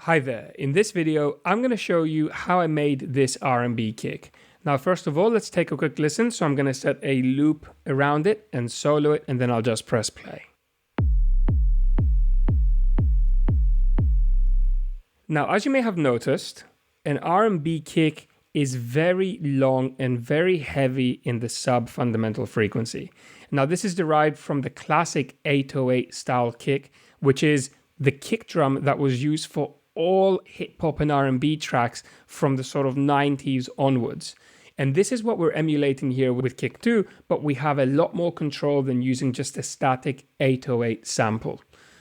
Hi there, in this video I'm going to show you how I made this R&B kick. Now first of all, let's take a quick listen. So I'm going to set a loop around it and solo it, and then I'll just press play. Now as you may have noticed, an R&B kick is very long and very heavy in the sub-fundamental frequency. Now this is derived from the classic 808 style kick, which is the kick drum that was used for all hip hop and R&B tracks from the sort of 90s onwards. And this is what we're emulating here with kick 2, but we have a lot more control than using just a static 808 sample.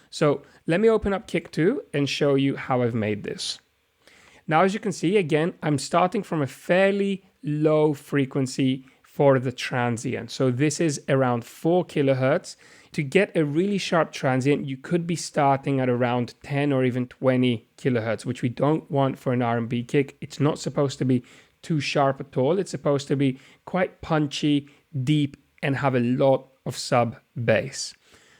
So let me open up kick 2 and show you how I've made this. Now, as you can see, again, I'm starting from a fairly low frequency for the transient. So this is around 4 kilohertz. To get a really sharp transient, you could be starting at around 10 or even 20 kilohertz, which we don't want for an R&B kick. It's not supposed to be too sharp at all. It's supposed to be quite punchy, deep, and have a lot of sub bass.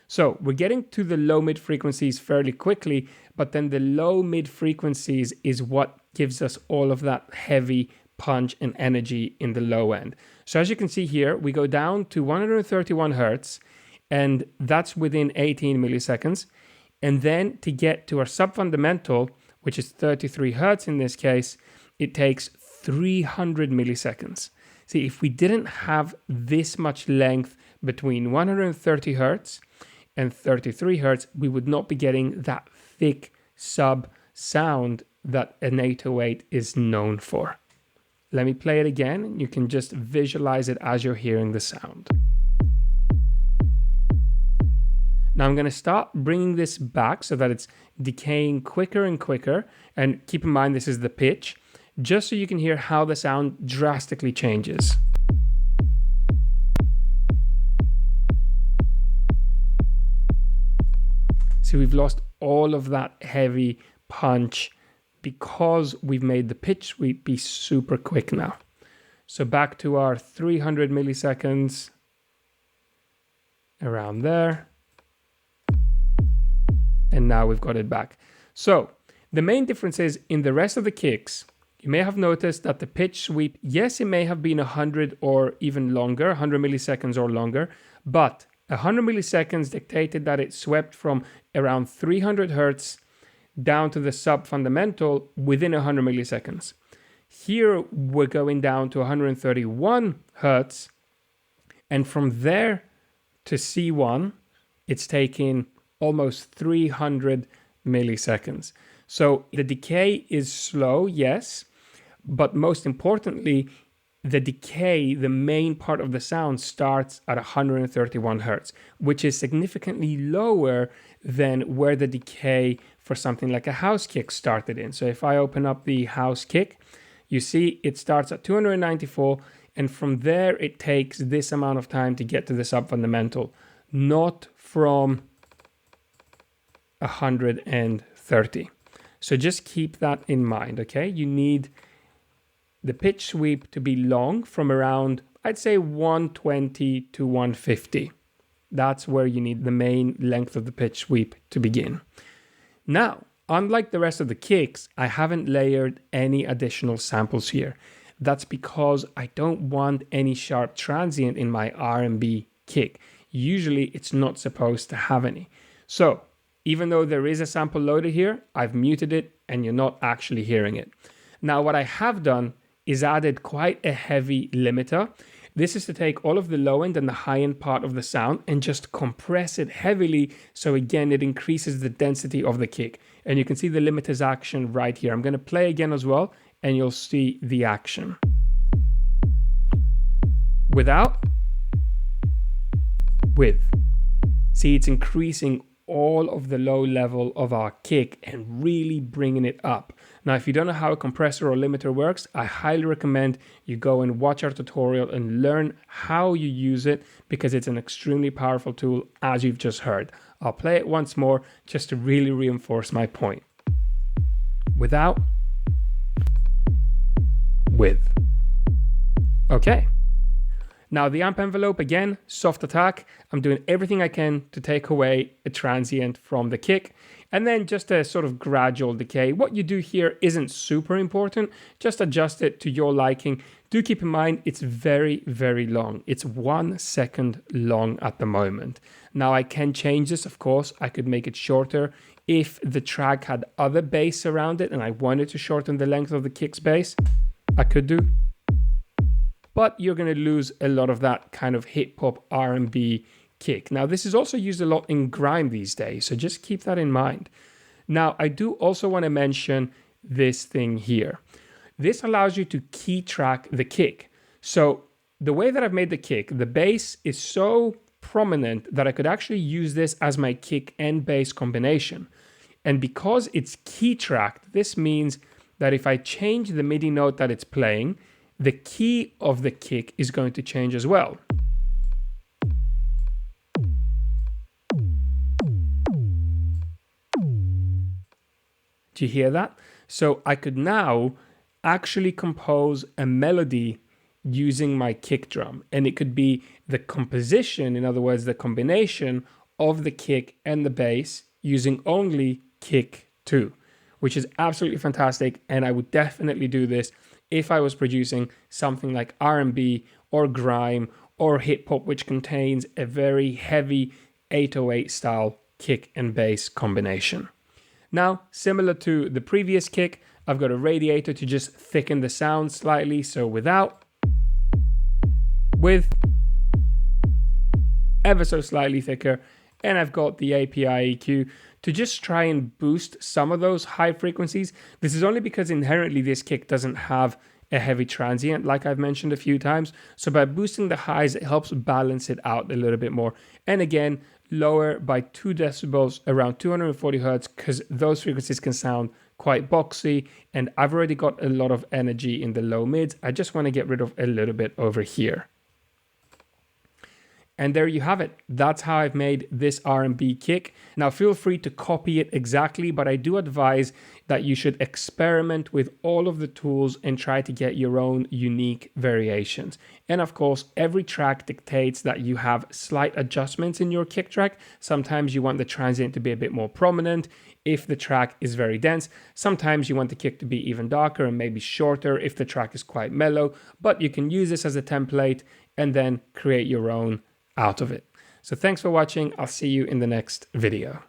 So we're getting to the low mid frequencies fairly quickly, but then the low mid frequencies is what gives us all of that heavy punch and energy in the low end. So as you can see here, we go down to 131 hertz, and that's within 18 milliseconds. And then to get to our sub-fundamental, which is 33 hertz in this case, it takes 300 milliseconds. See, if we didn't have this much length between 130 hertz and 33 hertz, we would not be getting that thick sub sound that an 808 is known for. Let me play it again. You can just visualize it as you're hearing the sound. Now I'm going to start bringing this back so that it's decaying quicker and quicker. And keep in mind, this is the pitch, just so you can hear how the sound drastically changes. So we've lost all of that heavy punch because we've made the pitch sweep be super quick now. So back to our 300 milliseconds, around there. And now we've got it back. So the main difference is in the rest of the kicks, you may have noticed that the pitch sweep, yes, it may have been 100 or even longer, 100 milliseconds or longer, but 100 milliseconds dictated that it swept from around 300 hertz down to the sub-fundamental within 100 milliseconds. Here we're going down to 131 hertz, and from there to C1, it's taking almost 300 milliseconds. So the decay is slow, yes, but most importantly, the decay, the main part of the sound, starts at 131 hertz, which is significantly lower than where the decay for something like a house kick started in. So if I open up the house kick, you see it starts at 294, and from there it takes this amount of time to get to the sub-fundamental, not from 130. So just keep that in mind, okay? You need the pitch sweep to be long from around, I'd say 120 to 150. That's where you need the main length of the pitch sweep to begin. Now, unlike the rest of the kicks, I haven't layered any additional samples here. That's because I don't want any sharp transient in my R&B kick. Usually it's not supposed to have any. So even though there is a sample loaded here, I've muted it and you're not actually hearing it. Now, what I have done is added quite a heavy limiter. This is to take all of the low end and the high end part of the sound and just compress it heavily. So again, it increases the density of the kick. And you can see the limiter's action right here. I'm going to play again as well, and you'll see the action. Without, with. See, it's increasing all of the low level of our kick and really bringing it up. Now, if you don't know how a compressor or limiter works, I highly recommend you go and watch our tutorial and learn how you use it, because it's an extremely powerful tool, as you've just heard. I'll play it once more just to really reinforce my point. Without, with. Okay. Now the amp envelope, again, soft attack. I'm doing everything I can to take away a transient from the kick. And then just a sort of gradual decay. What you do here isn't super important. Just adjust it to your liking. Do keep in mind, it's very, very long. It's 1 second long at the moment. Now I can change this, of course. I could make it shorter. If the track had other bass around it and I wanted to shorten the length of the kick's bass, I could do. But you're going to lose a lot of that kind of hip hop R&B kick. Now, this is also used a lot in grime these days, so just keep that in mind. Now, I do also want to mention this thing here. This allows you to key track the kick. So the way that I've made the kick, the bass is so prominent that I could actually use this as my kick and bass combination. And because it's key tracked, this means that if I change the MIDI note that it's playing, the key of the kick is going to change as well. Do you hear that? So I could now actually compose a melody using my kick drum, and it could be the composition, in other words, the combination of the kick and the bass using only kick 2, which is absolutely fantastic. And I would definitely do this if I was producing something like R&B or grime or hip hop, which contains a very heavy 808 style kick and bass combination. Now, similar to the previous kick, I've got a radiator to just thicken the sound slightly. So without, with, ever so slightly thicker. And I've got the API EQ to just try and boost some of those high frequencies. This is only because inherently this kick doesn't have a heavy transient, like I've mentioned a few times. So by boosting the highs, it helps balance it out a little bit more. And again, lower by 2 decibels around 240 hertz, because those frequencies can sound quite boxy, and I've already got a lot of energy in the low mids. I just want to get rid of a little bit over here. And there you have it. That's how I've made this R&B kick. Now feel free to copy it exactly, but I do advise that you should experiment with all of the tools and try to get your own unique variations. And of course, every track dictates that you have slight adjustments in your kick track. Sometimes you want the transient to be a bit more prominent if the track is very dense. Sometimes you want the kick to be even darker and maybe shorter if the track is quite mellow, but you can use this as a template and then create your own out of it. So thanks for watching. I'll see you in the next video.